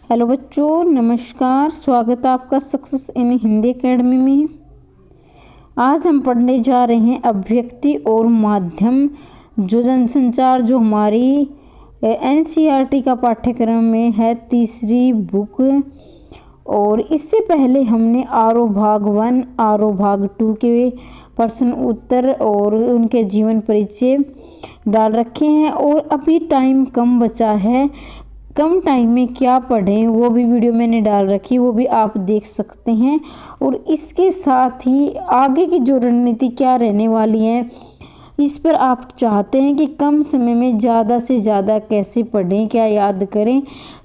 Hello बच्चों, नमस्कार। स्वागत है आपका सक्सेस इन हिंदी एकेडमी में। आज हम पढ़ने जा रहे हैं अभिव्यक्ति और माध्यम जो जनसंचार, जो हमारी एनसीईआरटी का पाठ्यक्रम में है, तीसरी बुक। और इससे पहले हमने आरो भाग 1, आरो भाग 2 के प्रश्न उत्तर और उनके जीवन परिचय डाल रखे हैं। और अभी टाइम कम बचा है, कम टाइम में क्या पढ़ें वो भी वीडियो मैंने डाल रखी, वो भी आप देख सकते हैं। और इसके साथ ही आगे की जो रणनीति क्या रहने वाली है, इस पर आप चाहते हैं कि कम समय में ज़्यादा से ज़्यादा कैसे पढ़ें, क्या याद करें।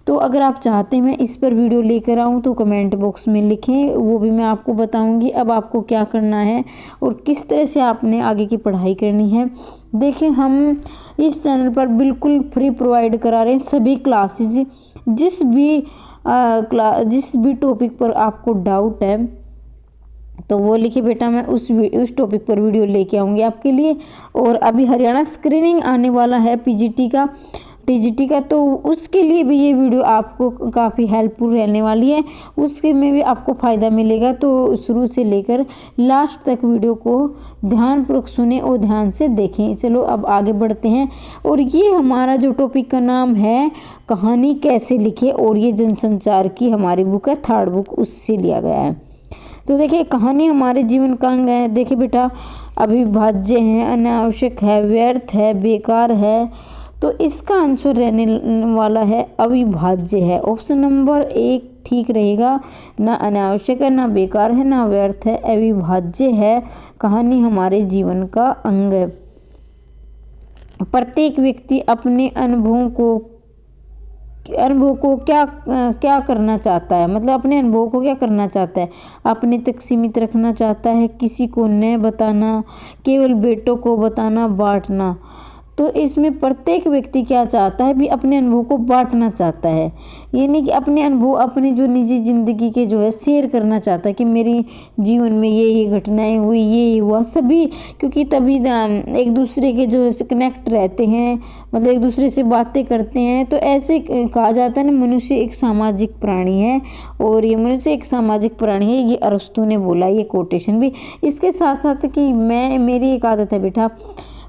तो अगर आप चाहते हैं मैं इस पर वीडियो लेकर आऊँ तो कमेंट बॉक्स में लिखें, वो भी मैं आपको बताऊंगी। अब आपको क्या करना है और किस तरह से आपने आगे की पढ़ाई करनी है। देखिए, हम इस चैनल पर बिल्कुल फ्री प्रोवाइड करा रहे हैं सभी क्लासेस। जिस भी टॉपिक पर आपको डाउट है तो वो लिखिए बेटा, मैं उस टॉपिक पर वीडियो लेके आऊँगी आपके लिए। और अभी हरियाणा स्क्रीनिंग आने वाला है टीजीटी का, तो उसके लिए भी ये वीडियो आपको काफ़ी हेल्पफुल रहने वाली है। उसके में भी आपको फ़ायदा मिलेगा। तो शुरू से लेकर लास्ट तक वीडियो को ध्यानपूर्वक सुने और ध्यान से देखें। चलो अब आगे बढ़ते हैं। और ये हमारा जो टॉपिक का नाम है कहानी कैसे लिखे, और ये जनसंचार की हमारी बुक है, थर्ड बुक, उससे लिया गया है। तो देखिए, कहानी हमारे जीवन का अंग है। देखिए बेटा, अविभाज्य है, अनावश्यक है, व्यर्थ है, बेकार है। तो इसका आंसर रहने वाला है अविभाज्य है। ऑप्शन नंबर 1 ठीक रहेगा। ना अनावश्यक है, ना बेकार है, ना व्यर्थ है, अविभाज्य है। कहानी हमारे जीवन का अंग है। प्रत्येक व्यक्ति अपने अनुभवों को क्या करना चाहता है, मतलब अपने अनुभव को क्या करना चाहता है। अपने तक सीमित रखना चाहता है, किसी को न बताना, केवल बेटों को बताना, बांटना। तो इसमें प्रत्येक व्यक्ति क्या चाहता है भी, अपने अनुभव को बांटना चाहता है। यानी कि अपने अनुभव, अपनी जो निजी ज़िंदगी के जो है शेयर करना चाहता है कि मेरी जीवन में ये घटनाएं हुई, ये हुआ सभी। क्योंकि तभी एक दूसरे के जो कनेक्ट रहते हैं, मतलब एक दूसरे से बातें करते हैं। तो ऐसे कहा जाता है ना, मनुष्य एक सामाजिक प्राणी है। और ये मनुष्य एक सामाजिक प्राणी है, ये अरस्तु ने बोला, ये कोटेशन भी। इसके साथ साथ कि मेरी एक आदत है बेटा,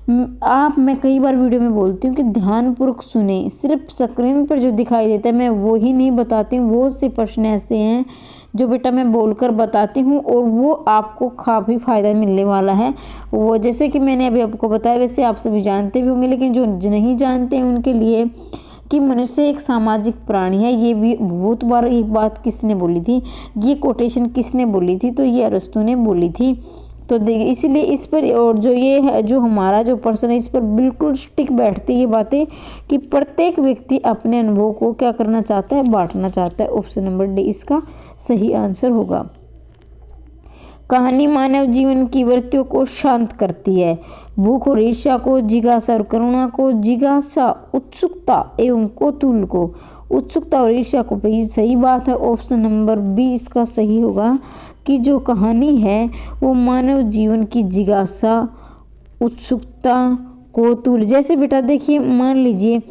मैं कई बार वीडियो में बोलती हूँ कि ध्यानपूर्वक सुने। सिर्फ स्क्रीन पर जो दिखाई देता है मैं वो ही नहीं बताती हूँ। बहुत से प्रश्न ऐसे हैं जो बेटा मैं बोलकर बताती हूँ और वो आपको काफ़ी फ़ायदा मिलने वाला है। वो जैसे कि मैंने अभी आपको बताया, वैसे आप सभी जानते भी होंगे, लेकिन जो नहीं जानते हैं उनके लिए कि मनुष्य एक सामाजिक प्राणी है। ये भी बहुत बार एक बात किसने बोली थी, ये कोटेशन किसने बोली थी, तो ये अरस्तु ने बोली थी। तो देखिए, इसलिए इस पर, और जो ये है, जो हमारा जो पर्सन है, इस पर बिल्कुल स्टिक बैठती ये बातें कि प्रत्येक व्यक्ति अपने अनुभव को क्या करना चाहता है, बांटना चाहता है। ऑप्शन नंबर डी इसका सही आंसर होगा। कहानी मानव जीवन की वृत्तियों को शांत करती है। भूख और ईर्ष्या को, जिज्ञासा और करुणा को, जिज्ञासा, उत्सुकता एवं कौतूहल को, उत्सुकता और ईर्ष्या को। सही बात है, ऑप्शन नंबर बी इसका सही होगा कि जो कहानी है वो मानव जीवन की जिज्ञासा, उत्सुकता, कौतूहल। जैसे बेटा देखिए, मान लीजिए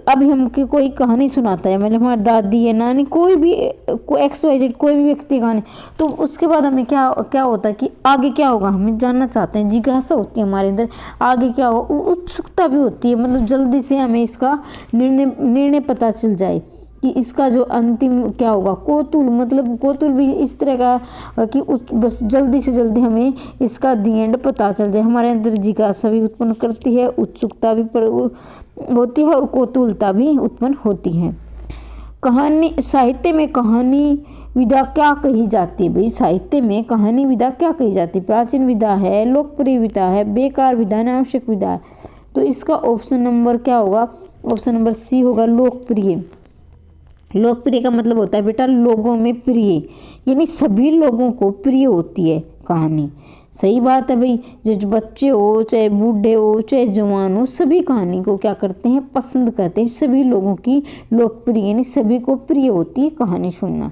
अभी हम कोई कहानी सुनाता है, मतलब हमारी दादी है, नानी, कोई भी XYZ कोई भी व्यक्ति कहानी, तो उसके बाद हमें क्या होता है कि आगे क्या होगा हमें जानना चाहते हैं। जिज्ञासा होती है हमारे अंदर, आगे क्या होगा। उत्सुकता भी होती है, मतलब जल्दी से हमें इसका निर्णय पता चल जाए कि इसका जो अंतिम क्या होगा। कौतूहल, मतलब कौतूहल भी इस तरह का कि बस जल्दी से जल्दी हमें इसका दी एंड पता चल जाए। हमारे अंदर जिज्ञासा भी उत्पन्न करती है, उत्सुकता भी होती है और कौतूहलता भी उत्पन्न होती है। कहानी, साहित्य में कहानी विधा क्या कही जाती है भाई, साहित्य में कहानी विधा क्या कही जाती है। प्राचीन विधा है, लोकप्रिय विधा है, बेकार विधा, अनावश्यक विधा है। तो इसका ऑप्शन नंबर क्या होगा, ऑप्शन नंबर सी होगा, लोकप्रिय। लोकप्रिय का मतलब होता है बेटा लोगों में प्रिय, यानी सभी लोगों को प्रिय होती है कहानी। सही बात है भाई, जो बच्चे हो, चाहे बूढ़े हो, चाहे जवान हो, सभी कहानी को क्या करते हैं, पसंद करते हैं। सभी लोगों की लोकप्रिय, यानी सभी को प्रिय होती है कहानी सुनना।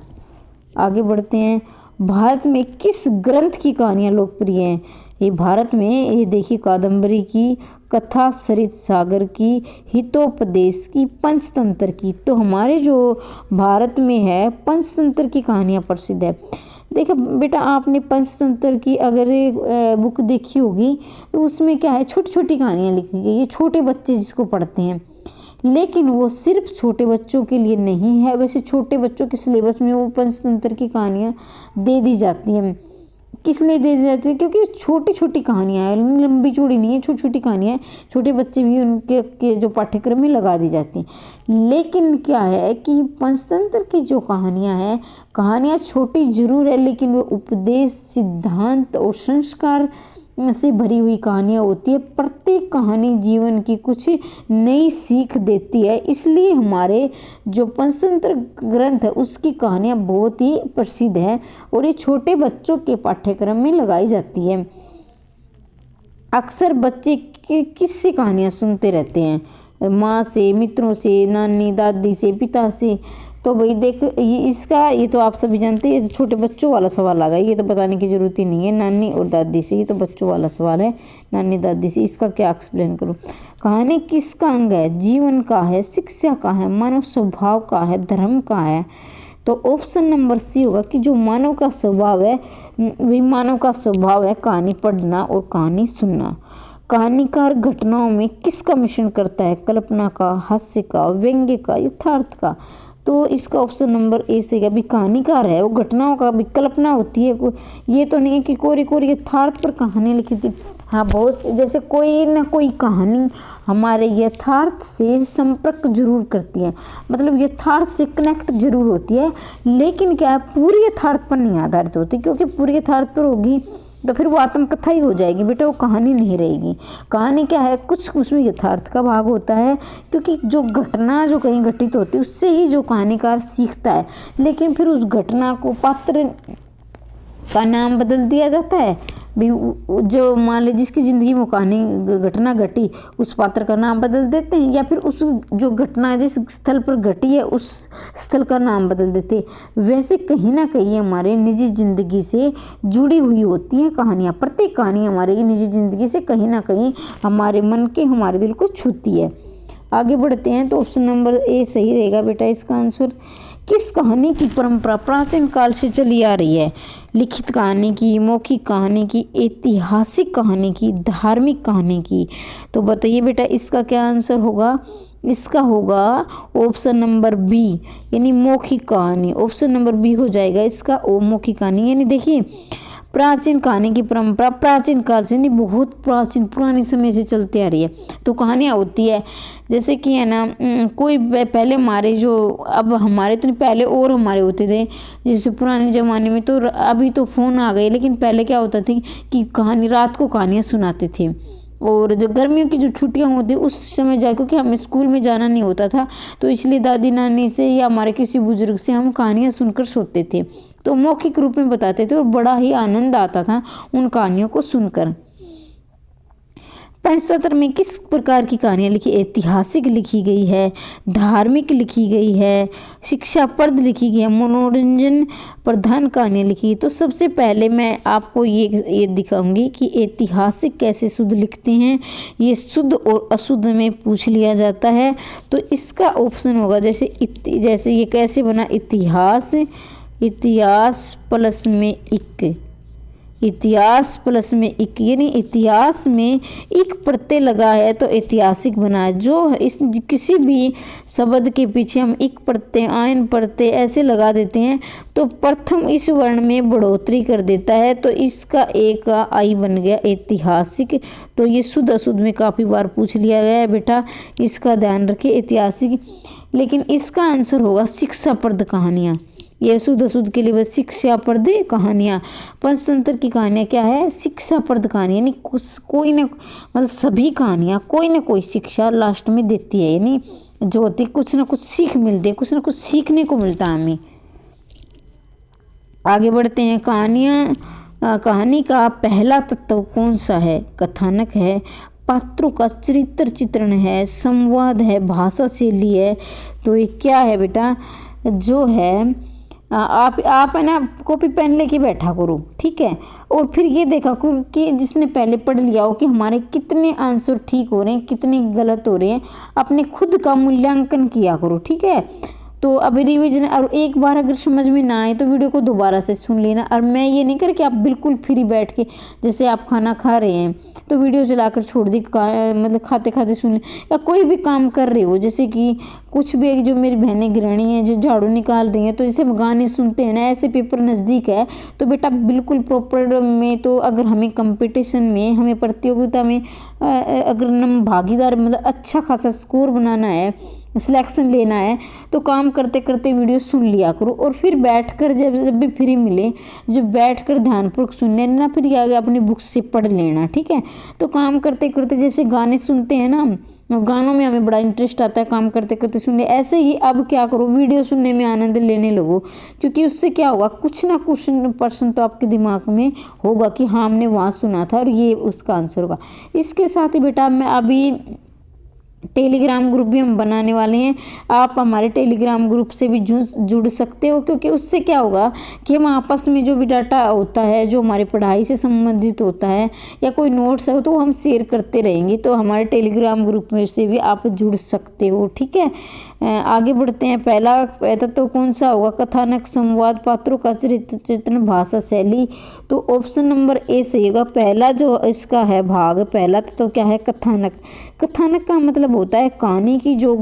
आगे बढ़ते हैं। भारत में किस ग्रंथ की कहानियाँ लोकप्रिय हैं। ये भारत में ये देखिए कादम्बरी की, कथा सरित सागर की, हितोपदेश की, पंचतंत्र की। तो हमारे जो भारत में है पंचतंत्र की कहानियाँ प्रसिद्ध है। देखो बेटा आपने पंचतंत्र की अगर बुक देखी होगी तो उसमें क्या है, छोटी छोटी कहानियाँ लिखी गई है, छोटे बच्चे जिसको पढ़ते हैं। लेकिन वो सिर्फ छोटे बच्चों के लिए नहीं है, वैसे छोटे बच्चों के सिलेबस में वो पंचतंत्र की कहानियाँ दे दी जाती हैं। किस लिए दे दी जाती है, क्योंकि छोटी छोटी कहानियाँ हैं, लंबी चौड़ी नहीं है, छोटी छोटी कहानियाँ हैं, छोटे बच्चे भी उनके के जो पाठ्यक्रम में लगा दी जाती हैं। लेकिन क्या है कि पंचतंत्र की जो कहानियाँ हैं, कहानियाँ छोटी जरूर है लेकिन वो उपदेश, सिद्धांत और संस्कार से भरी हुई कहानियाँ होती है। प्रत्येक कहानी जीवन की कुछ नई सीख देती है, इसलिए हमारे जो पंचतंत्र ग्रंथ है उसकी कहानियाँ बहुत ही प्रसिद्ध है और ये छोटे बच्चों के पाठ्यक्रम में लगाई जाती है। अक्सर बच्चे किससे कहानियाँ सुनते रहते हैं, माँ से, मित्रों से, नानी दादी से, पिता से। तो भाई देख ये तो आप सभी जानते हैं, छोटे बच्चों वाला सवाल आ गया, ये तो बताने की ज़रूरत ही नहीं है। नानी और दादी से, ये तो बच्चों वाला सवाल है, नानी दादी से इसका क्या एक्सप्लेन करूँ। कहानी किसका अंग है, जीवन का है, शिक्षा का है, मानव स्वभाव का है, धर्म का है। तो ऑप्शन नंबर सी होगा कि जो मानव का स्वभाव है, वही मानव का स्वभाव है कहानी पढ़ना और कहानी सुनना। कहानीकार घटनाओं में किसका मिश्रण करता है, कल्पना का, हास्य का, व्यंग्य का, यथार्थ का। तो इसका ऑप्शन नंबर ए से भी कहानीकार है, वो घटनाओं का भी कल्पना होती है। ये तो नहीं है कि कोरी कोरी यथार्थ पर कहानी लिखी थी। हाँ बहुत जैसे कोई ना कोई कहानी हमारे यथार्थ से संपर्क जरूर करती है, मतलब यथार्थ से कनेक्ट जरूर होती है, लेकिन क्या है पूरी यथार्थ पर नहीं आधारित होती, क्योंकि पूरी यथार्थ पर होगी तो फिर वो आत्मकथा ही हो जाएगी बेटा, वो कहानी नहीं रहेगी। कहानी क्या है, कुछ उसमें यथार्थ का भाग होता है, क्योंकि जो घटना जो कहीं घटित होती है उससे ही जो कहानीकार सीखता है। लेकिन फिर उस घटना को पात्र का नाम बदल दिया जाता है भी, जो मान ली जिसकी ज़िंदगी में कहानी घटना घटी उस पात्र का नाम बदल देते हैं, या फिर उस जो घटना जिस स्थल पर घटी है उस स्थल का नाम बदल देते हैं। वैसे कहीं ना कहीं हमारे निजी ज़िंदगी से जुड़ी हुई होती हैं कहानियाँ। प्रत्येक कहानी हमारी निजी ज़िंदगी से कहीं ना कहीं हमारे मन के, हमारे दिल को छूती है। आगे बढ़ते हैं तो ऑप्शन नंबर ए सही रहेगा बेटा इसका आंसर। किस कहानी की परंपरा प्राचीन काल से चली आ रही है, लिखित कहानी की, मौखिक कहानी की, ऐतिहासिक कहानी की, धार्मिक कहानी की। तो बताइए बेटा इसका क्या आंसर होगा। इसका होगा ऑप्शन नंबर बी यानी मौखिक कहानी। ऑप्शन नंबर बी हो जाएगा इसका मौखिक कहानी। यानी देखिए प्राचीन कहानी की परंपरा प्राचीन काल से नहीं, बहुत प्राचीन पुराने समय से चलती आ रही है। तो कहानियाँ होती है जैसे कि है ना, कोई पहले हमारे जो, अब हमारे तो नहीं पहले और हमारे होते थे, जैसे पुराने ज़माने में। तो अभी तो फ़ोन आ गए, लेकिन पहले क्या होता था कि कहानी रात को कहानियाँ सुनाते थे। और जो गर्मियों की जो छुट्टियां होती उस समय जा, क्योंकि हमें स्कूल में जाना नहीं होता था, तो इसलिए दादी नानी से या हमारे किसी बुजुर्ग से हम कहानियाँ सुनकर सोते थे। तो मौखिक रूप में बताते थे और बड़ा ही आनंद आता था उन कहानियों को सुनकर। पंचतंत्र में किस प्रकार की कहानियाँ लिखी, ऐतिहासिक लिखी गई है, धार्मिक लिखी गई है, शिक्षाप्रद लिखी गई है, मनोरंजन प्रधान कहानियाँ लिखी। तो सबसे पहले मैं आपको ये दिखाऊंगी कि ऐतिहासिक कैसे शुद्ध लिखते हैं। ये शुद्ध और अशुद्ध में पूछ लिया जाता है। तो इसका ऑप्शन होगा जैसे ये कैसे बना, इतिहास प्लस में इक, इतिहास प्लस में इक, यानी इतिहास में एक प्रत्यय लगा है तो ऐतिहासिक बना है। जो इस किसी भी शब्द के पीछे हम एक प्रत्यय, आयन प्रत्यय ऐसे लगा देते हैं तो प्रथम इस वर्ण में बढ़ोतरी कर देता है, तो इसका एक आई बन गया ऐतिहासिक। तो ये शुद्ध अशुद्ध में काफ़ी बार पूछ लिया गया है बेटा, इसका ध्यान रखिए ऐतिहासिक। लेकिन इसका आंसर होगा शिक्षाप्रद कहानियाँ। ये शुद्ध अशुद्ध के लिए बस शिक्षाप्रद कहानियाँ। पंचतंत्र की कहानियाँ क्या है, शिक्षाप्रद कहानी, यानी कोई ना मतलब सभी कहानियाँ कोई ना कोई शिक्षा लास्ट में देती है, यानी जो होती कुछ ना कुछ सीख मिलती है, कुछ ना कुछ सीखने को मिलता है हमें। आगे बढ़ते हैं। कहानी का पहला तत्व कौन सा है, कथानक है, पात्रों का चरित्र चित्रण है, संवाद है, भाषा शैली है। तो ये क्या है बेटा, जो है आप है ना कॉपी पेन लेके बैठा करो, ठीक है। और फिर ये देखा करो कि जिसने पहले पढ़ लिया हो कि हमारे कितने आंसर ठीक हो रहे हैं, कितने गलत हो रहे हैं, अपने खुद का मूल्यांकन किया करो, ठीक है। तो अभी रिवीजन, और एक बार अगर समझ में ना आए तो वीडियो को दोबारा से सुन लेना। और मैं ये नहीं कर कि आप बिल्कुल फ्री बैठ के, जैसे आप खाना खा रहे हैं तो वीडियो चलाकर छोड़ दी, मतलब खाते खाते सुन लें, या कोई भी काम कर रहे हो, जैसे कि कुछ भी, जो मेरी बहनें गृहिणी हैं जो झाड़ू निकाल रही हैं, तो जैसे गाने सुनते हैं ना, ऐसे पेपर नज़दीक है तो बेटा बिल्कुल प्रॉपर में, तो अगर हमें कंपटीशन में, हमें प्रतियोगिता में अगर भागीदार, मतलब अच्छा खासा स्कोर बनाना है, सिलेक्शन लेना है, तो काम करते करते वीडियो सुन लिया करो। और फिर बैठकर जब भी फ्री मिले, जब बैठकर ध्यानपूर्वक सुनने ना, फिर आगे अपनी बुक से पढ़ लेना, ठीक है। तो काम करते करते जैसे गाने सुनते हैं ना, गानों में हमें बड़ा इंटरेस्ट आता है, काम करते करते सुनने, ऐसे ही अब क्या करो, वीडियो सुनने में आनंद लेने लगो। क्योंकि उससे क्या होगा, कुछ ना कुछ पर्सन तो आपके दिमाग में होगा कि हाँ हमने वहाँ सुना था और ये उसका आंसर होगा। इसके साथ ही बेटा मैं अभी टेलीग्राम ग्रुप भी हम बनाने वाले हैं। आप हमारे टेलीग्राम ग्रुप से भी जुड़ सकते हो, क्योंकि उससे क्या होगा कि हम आपस में जो भी डाटा होता है, जो हमारी पढ़ाई से संबंधित होता है या कोई नोट्स है, तो हम शेयर करते रहेंगे। तो हमारे टेलीग्राम ग्रुप में से भी आप जुड़ सकते हो, ठीक है। आगे बढ़ते हैं। पहला तत्व तो कौन सा होगा, कथानक, संवाद, पात्रों का चरित्र चित्रण, भाषा शैली। तो ऑप्शन नंबर ए सही होगा। पहला जो इसका है भाग, पहला तो क्या है, कथानक। कथानक का मतलब होता है कहानी की जो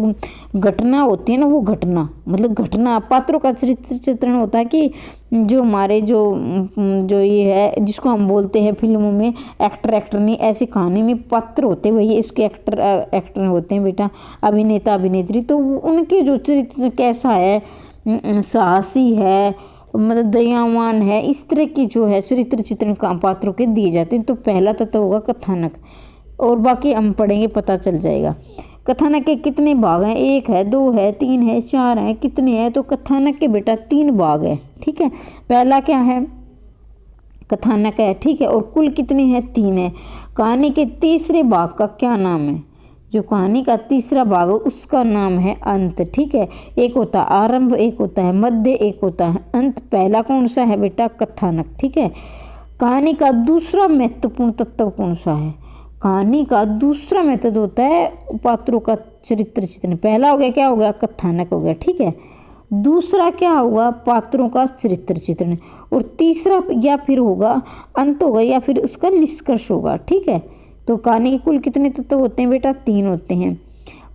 घटना होती है ना, वो घटना, मतलब घटना। पात्रों का चरित्र चित्रण होता है कि जो हमारे जो ये है, जिसको हम बोलते हैं फिल्मों में एक्टर, एक्टर नहीं, ऐसी कहानी में पात्र होते हैं, वही इसके एक्टर होते हैं बेटा, अभिनेता अभिनेत्री। तो उनके जो चरित्र कैसा है, साहसी है, मतलब दयावान है, इस तरह की जो है चरित्र चित्रण का पात्रों के दिए जाते हैं। तो पहला तत्व होगा कथानक, और बाकी हम पढ़ेंगे पता चल जाएगा। कथानक के कितने भाग हैं, 1 है, 2 है, 3 है, 4 है, कितने हैं, तो कथानक के बेटा 3 भाग है, ठीक है। पहला क्या है, कथानक है, ठीक है। और कुल कितने हैं, 3 है। कहानी के तीसरे भाग का क्या नाम है, जो कहानी का तीसरा भाग है उसका नाम है अंत, ठीक है। एक होता है आरंभ, एक होता है मध्य, एक होता है अंत। पहला कौन सा है बेटा, कथानक, ठीक है। कहानी का दूसरा महत्वपूर्ण तत्व कौन सा है, कहानी का दूसरा मेथड होता है पात्रों का चरित्र चित्रण। पहला हो गया, क्या हो गया, कथानक हो गया, ठीक है। दूसरा क्या होगा, पात्रों का चरित्र चित्रण। और तीसरा या फिर होगा अंत होगा, या फिर उसका निष्कर्ष होगा, ठीक है। तो कहानी के कुल कितने तत्व होते हैं बेटा, 3 होते हैं।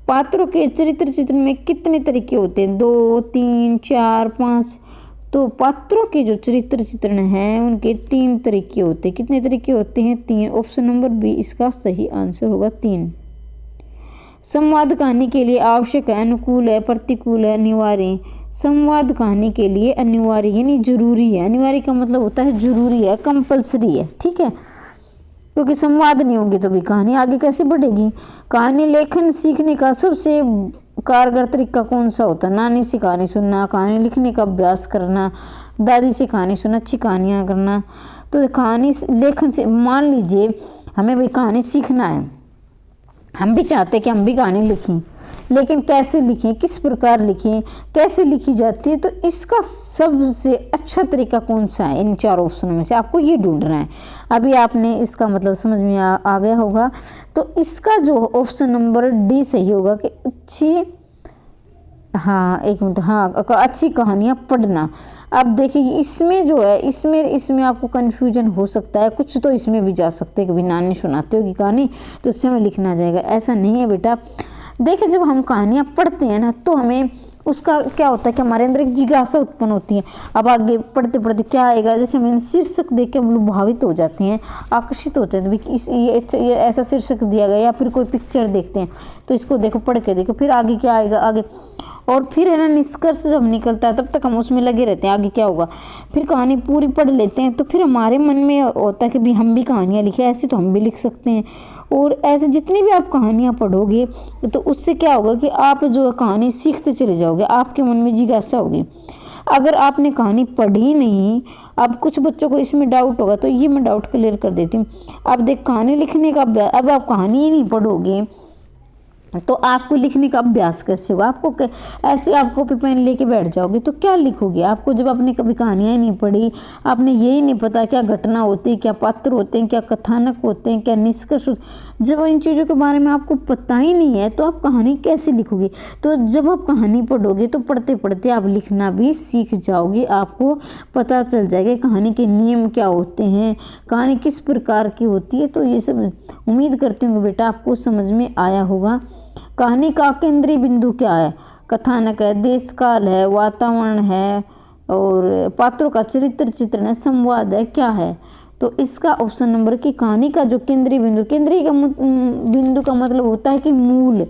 पात्रों के चरित्र चित्रण में कितने तरीके होते हैं, 2, 3, 4, 5। तो पात्रों के जो चरित्र चित्रण हैं उनके 3 तरीके होते हैं। कितने तरीके होते हैं, 3। ऑप्शन नंबर बी इसका सही आंसर होगा, 3। संवाद कहानी के लिए आवश्यक है, अनुकूल है, प्रतिकूल है, अनिवार्य। संवाद कहानी के लिए अनिवार्य यानी जरूरी है। अनिवार्य का मतलब होता है जरूरी है, कंपल्सरी है, ठीक है। क्योंकि संवाद नहीं होंगे तो भी कहानी आगे कैसे बढ़ेगी। कहानी लेखन सीखने का सबसे कारगर तरीका कौन सा होता है, नानी से कहानी सुनना, कहानी लिखने का अभ्यास करना, दादी से कहानी सुनना, अच्छी कहानियाँ करना। तो कहानी लेखन से, मान लीजिए हमें भी कहानी सीखना है, हम भी चाहते हैं कि हम भी कहानी लिखें, लेकिन कैसे लिखें, किस प्रकार लिखें, कैसे लिखी जाती है, तो इसका सबसे अच्छा तरीका कौन सा है, इन 4 ऑप्शनों में से आपको ये ढूंढना है। अभी आपने इसका मतलब समझ में आ गया होगा। तो इसका जो ऑप्शन नंबर डी सही होगा कि अच्छी, हाँ एक मिनट, हाँ अच्छी कहानियाँ पढ़ना। अब देखिए इसमें जो है, इसमें आपको कन्फ्यूजन हो सकता है, कुछ तो इसमें भी जा सकते हैं कि भी नानी सुनाते होगी कहानी तो उससे हमें लिखना जाएगा, ऐसा नहीं है बेटा। देखिए जब हम कहानियाँ पढ़ते हैं ना, तो हमें उसका क्या होता है कि हमारे अंदर एक जिज्ञासा उत्पन्न होती है। अब आगे पढ़ते पढ़ते क्या आएगा, जैसे हम शीर्षक देख के हम लोग भावित हो जाते हैं, आकर्षित होते हैं, तो ये ऐसा शीर्षक दिया गया, या फिर कोई पिक्चर देखते हैं तो इसको देखो, पढ़ के देखो, फिर आगे क्या आएगा आगे, और फिर है ना निष्कर्ष जब निकलता है तब तक हम उसमें लगे रहते हैं आगे क्या होगा। फिर कहानी पूरी पढ़ लेते हैं तो फिर हमारे मन में होता है कि भी हम भी कहानियाँ लिखें, ऐसे तो हम भी लिख सकते हैं। और ऐसे जितनी भी आप कहानियाँ पढ़ोगे तो उससे क्या होगा कि आप जो है कहानी सीखते चले जाओगे, आपके मन में जिज्ञासा होगी। अगर आपने कहानी पढ़ी नहीं, अब कुछ बच्चों को इसमें डाउट होगा, तो ये मैं डाउट क्लियर कर देती हूँ। अब देख कहानी लिखने का, अब आप कहानी ही नहीं पढ़ोगे तो आपको लिखने का अभ्यास कैसे होगा? आपको ऐसे आप कॉपी पेन लेके बैठ जाओगे तो क्या लिखोगे? आपको जब आपने कभी कहानियाँ ही नहीं पढ़ी, आपने यही नहीं पता क्या घटना होती है, क्या पात्र होते हैं, क्या कथानक होते हैं, क्या निष्कर्ष होते, जब इन चीज़ों के बारे में आपको पता ही नहीं है तो आप कहानी कैसे लिखोगे? तो जब आप कहानी पढ़ोगे तो पढ़ते पढ़ते आप लिखना भी सीख जाओगे, आपको पता चल जाएगा कहानी के नियम क्या होते हैं, कहानी किस प्रकार की होती है। तो ये सब उम्मीद करती हूँ बेटा आपको समझ में आया होगा। कहानी का केंद्रीय बिंदु क्या है? कथानक है, देश काल है, वातावरण है, और पात्रों का चरित्र चित्रण है, संवाद है, क्या है? तो इसका ऑप्शन नंबर की कहानी का जो केंद्रीय बिंदु, केंद्रीय का बिंदु का मतलब होता है कि मूल,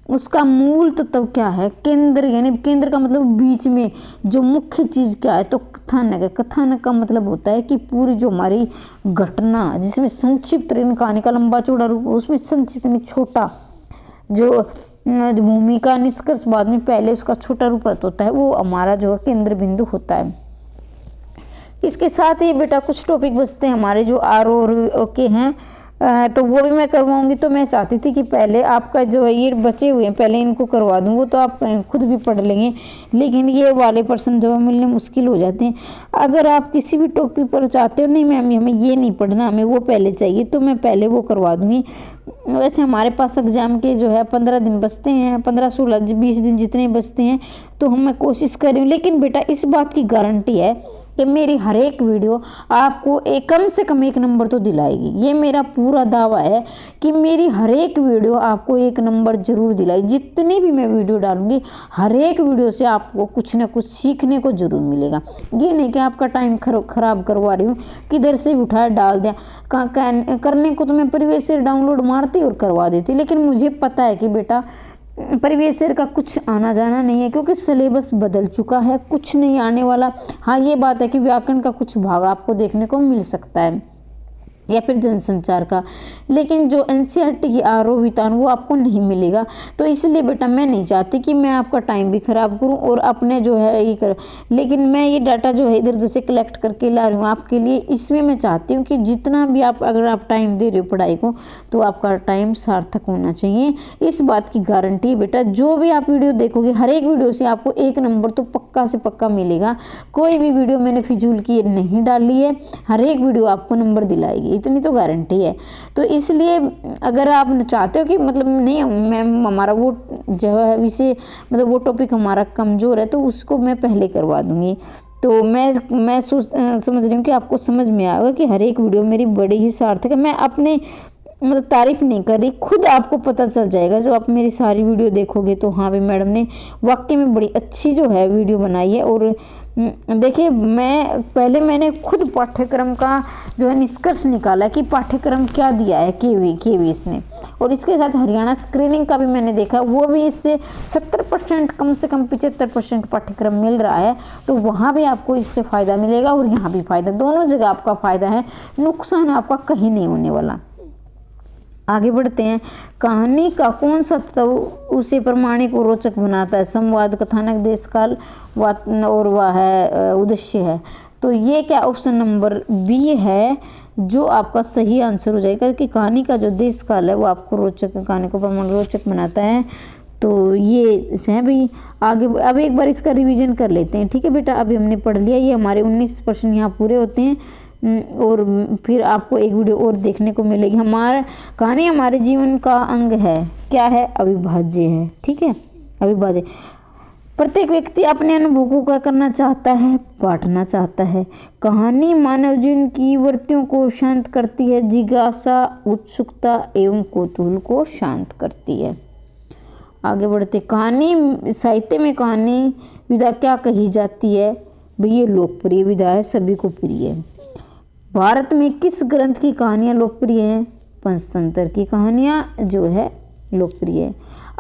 उसका मूल तो तब क्या है? केंद्र, यानी केंद्र का मतलब बीच में जो मुख्य चीज़ क्या है? तो कथानक है। कथानक का मतलब होता है कि पूरी जो हमारी घटना, जिसमें संक्षिप्त कहानी का लंबा चौड़ा रूप, उसमें संक्षिप्त में छोटा जो भूमिका, निष्कर्ष बाद में, पहले उसका छोटा रूप होता है, वो हमारा जो है केंद्र बिंदु होता है। इसके साथ ही बेटा कुछ टॉपिक बचते हैं हमारे जो आर और के हैं, तो वो भी मैं करवाऊंगी। तो मैं चाहती थी कि पहले आपका जो है ये बचे हुए हैं पहले इनको करवा दूंगा, तो आप खुद भी पढ़ लेंगे, लेकिन ये वाले पर्सन जो है मिलने मुश्किल हो जाते हैं। अगर आप किसी भी टॉपिक पर चाहते हो नहीं मैम हमें ये नहीं पढ़ना, हमें वो पहले चाहिए, तो मैं पहले वो करवा दूंगी। वैसे हमारे पास एग्ज़ाम के जो है 15 दिन बचते हैं, 15, 16, 20 दिन जितने बचते हैं, तो हम मैं कोशिश कर रही हूँ। लेकिन बेटा इस बात की गारंटी है कि मेरी हर एक वीडियो आपको कम से कम 1 नंबर तो दिलाएगी। ये मेरा पूरा दावा है कि मेरी हर एक वीडियो आपको 1 नंबर जरूर दिलाएगी। जितनी भी मैं वीडियो डालूंगी, हर एक वीडियो से आपको कुछ ना कुछ सीखने को जरूर मिलेगा। ये नहीं कि आपका टाइम खराब करवा रही हूँ, किधर से भी उठाया डाल दिया। करने को तो मैं प्रीवियस ईयर डाउनलोड मारती और करवा देती, लेकिन मुझे पता है कि बेटा प्रीवियस ईयर का कुछ आना जाना नहीं है, क्योंकि सिलेबस बदल चुका है, कुछ नहीं आने वाला। हाँ ये बात है कि व्याकरण का कुछ भाग आपको देखने को मिल सकता है या फिर जनसंचार का, लेकिन जो एनसीईआरटी की आरोहितान वो आपको नहीं मिलेगा। तो इसलिए बेटा मैं नहीं चाहती कि मैं आपका टाइम भी खराब करूं और अपने जो है ये कर, लेकिन मैं ये डाटा जो है इधर उधर से कलेक्ट करके ला रही हूँ आपके लिए। इसमें मैं चाहती हूँ कि जितना भी आप अगर आप टाइम दे रहे हो पढ़ाई को, तो आपका टाइम सार्थक होना चाहिए। इस बात की गारंटी बेटा, जो भी आप वीडियो देखोगे हर एक वीडियो से आपको 1 नंबर तो पक्का से पक्का मिलेगा। कोई भी वीडियो मैंने फिजूल की नहीं डाली है, हर एक वीडियो आपको नंबर दिलाएगी, इतनी तो गारंटी है। तो इसलिए अगर आप चाहते हो कि मतलब नहीं मैम हमारा वो जो है विषय मतलब वो टॉपिक हमारा कमज़ोर है, तो उसको मैं पहले करवा दूंगी। तो मैं समझ रही हूँ कि आपको समझ में आएगा कि हर एक वीडियो मेरी बड़ी ही सार्थक है। मैं अपने मतलब तारीफ नहीं कर रही, खुद आपको पता चल जाएगा जब आप मेरी सारी वीडियो देखोगे। तो हाँ भाई मैडम ने वाकई में बड़ी अच्छी जो है वीडियो बनाई है। और देखिए मैंने खुद पाठ्यक्रम का जो है निष्कर्ष निकाला कि पाठ्यक्रम क्या दिया है केवीएस ने, और इसके साथ हरियाणा स्क्रीनिंग का भी मैंने देखा, वो भी इससे 70% कम से कम 75% पाठ्यक्रम मिल रहा है। तो वहाँ भी आपको इससे फ़ायदा मिलेगा और यहाँ भी फ़ायदा, दोनों जगह आपका फ़ायदा है, नुकसान आपका कहीं नहीं होने वाला। आगे बढ़ते हैं। कहानी का कौन सा तत्व उसे प्रमाणिक और रोचक बनाता है? संवाद, कथानक, देश काल, और वह है उद्देश्य है। तो ये क्या ऑप्शन नंबर बी है जो आपका सही आंसर हो जाएगा कि कहानी का जो देश काल है वो आपको रोचक, कहानी को प्रमाणिक रोचक बनाता है। तो ये है भाई। आगे अब एक बार इसका रिवीजन कर लेते हैं, ठीक है बेटा। अभी हमने पढ़ लिया, ये हमारे 19 प्रश्न यहाँ पूरे होते हैं और फिर आपको एक वीडियो और देखने को मिलेगी। हमारा कहानी हमारे जीवन का अंग है, क्या है? अविभाज्य है, ठीक है, अविभाज्य। प्रत्येक व्यक्ति अपने अनुभव को क्या करना चाहता है? बांटना चाहता है। कहानी मानव जीवन की वृत्तियों को शांत करती है, जिज्ञासा, उत्सुकता एवं कौतूहल को शांत करती है। आगे बढ़ते। कहानी साहित्य में कहानी विधा क्या कही जाती है? भाई ये लोकप्रिय विधा है, सभी को प्रिय है। भारत में किस ग्रंथ की कहानियाँ लोकप्रिय हैं? पंचतंत्र की कहानियाँ जो है लोकप्रिय है।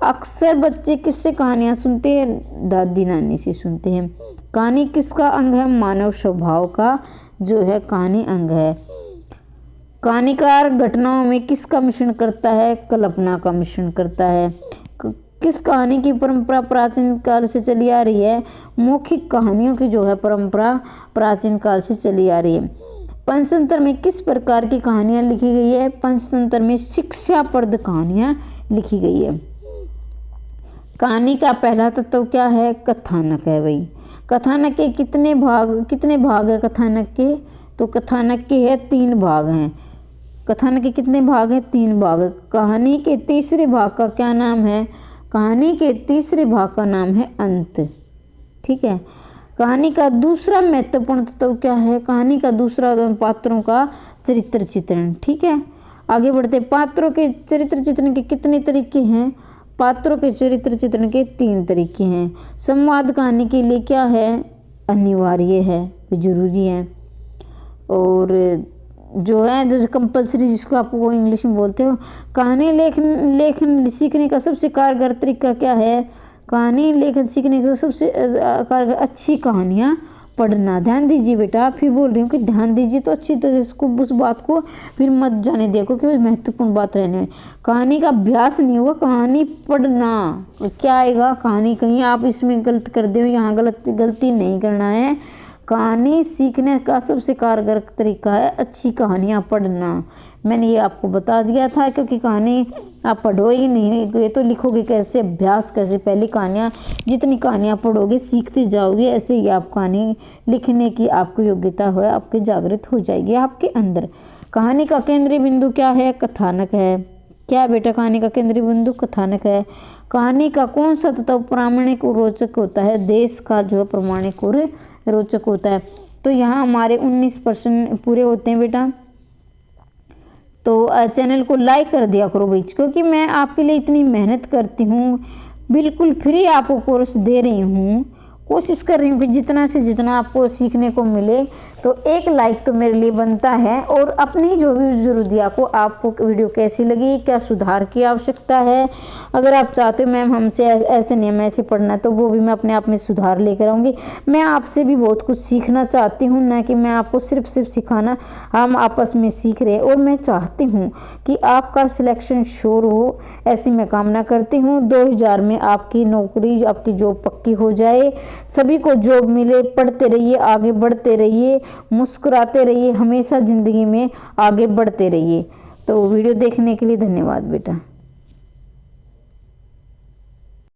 अक्सर बच्चे किससे कहानियाँ सुनते हैं? दादी नानी से सुनते हैं। कहानी किसका अंग है? मानव स्वभाव का जो है कहानी अंग है। कहानीकार घटनाओं में किसका मिश्रण करता है? कल्पना का मिश्रण करता है। किस कहानी की परंपरा प्राचीन काल से चली आ रही है? मौखिक कहानियों की जो है परंपरा प्राचीन काल से चली आ रही है। पंचतंत्र में किस प्रकार की कहानियाँ लिखी गई है? पंचतंत्र में शिक्षाप्रद कहानियाँ लिखी गई है। कहानी का पहला तत्व क्या है? कथानक है भाई। कथानक के कितने भाग है कथानक के? तो कथानक के है 3 भाग हैं। कथानक के कितने भाग हैं? 3 भाग। कहानी के तीसरे भाग का क्या नाम है? कहानी के तीसरे भाग का नाम है अंत। ठीक है। कहानी का दूसरा महत्वपूर्ण तत्व क्या है? कहानी का दूसरा पात्रों का चरित्र चित्रण। ठीक है, आगे बढ़ते। पात्रों के चरित्र चित्रण के कितने तरीके हैं? पात्रों के चरित्र चित्रण के 3 तरीके हैं। संवाद कहानी के लिए क्या है? अनिवार्य है, जरूरी है। और जो है जो कंपलसरी, जिसको आप वो इंग्लिश में बोलते हो। कहानी लेखन सीखने का सबसे कारगर तरीका क्या है? कहानी लेखन सीखने का सबसे कारगर अच्छी कहानियाँ पढ़ना। ध्यान दीजिए बेटा, फिर बोल रही हूँ कि ध्यान दीजिए तो अच्छी तरह इसको, उस बात को फिर मत जाने दिया क्योंकि महत्वपूर्ण बात रहने में। कहानी का अभ्यास नहीं होगा, कहानी पढ़ना। क्या आएगा? कहानी कहीं आप इसमें गलत कर दो, यहाँ गलती नहीं करना है। कहानी सीखने का सबसे कारगर तरीका है अच्छी कहानियाँ पढ़ना। मैंने ये आपको बता दिया था, क्योंकि कहानी आप पढ़ोगे नहीं तो लिखोगे कैसे, अभ्यास कैसे। पहली कहानियाँ, जितनी कहानियाँ पढ़ोगे सीखते जाओगे, ऐसे ही आप कहानी लिखने की आपको योग्यता है आपके जागृत हो जाएगी आपके अंदर। कहानी का केंद्रीय बिंदु क्या है? कथानक है। क्या बेटा? कहानी का केंद्रीय बिंदु कथानक है। कहानी का कौन सा तत्व प्रामाणिक और रोचक होता है? देश का जो प्रामाणिक और रोचक होता है। तो यहाँ हमारे 19 प्रश्न पूरे होते हैं बेटा। तो चैनल को लाइक कर दिया करो भाई, क्योंकि मैं आपके लिए इतनी मेहनत करती हूँ, बिल्कुल फ्री आपको कोर्स दे रही हूँ। कोशिश कर रही हूँ कि जितना से जितना आपको सीखने को मिले। तो एक लाइक तो मेरे लिए बनता है। और अपनी जो भी ज़रूरत को, आपको वीडियो कैसी लगी, क्या सुधार की आवश्यकता है, अगर आप चाहते हो मैम हमसे ऐसे नहीं, हमें ऐसे पढ़ना है, तो वो भी मैं अपने आप में सुधार लेकर आऊँगी। मैं आपसे भी बहुत कुछ सीखना चाहती हूँ, ना कि मैं आपको सिर्फ सिखाना। हम आपस में सीख रहे हैं और मैं चाहती हूँ कि आपका सिलेक्शन श्योर हो, ऐसी मैं कामना करती हूँ। 2000 में आपकी नौकरी, आपकी जॉब पक्की हो जाए, सभी को जॉब मिले। पढ़ते रहिए, आगे बढ़ते रहिए, मुस्कुराते रहिए, हमेशा ज़िंदगी में आगे बढ़ते रहिए। तो वीडियो देखने के लिए धन्यवाद बेटा।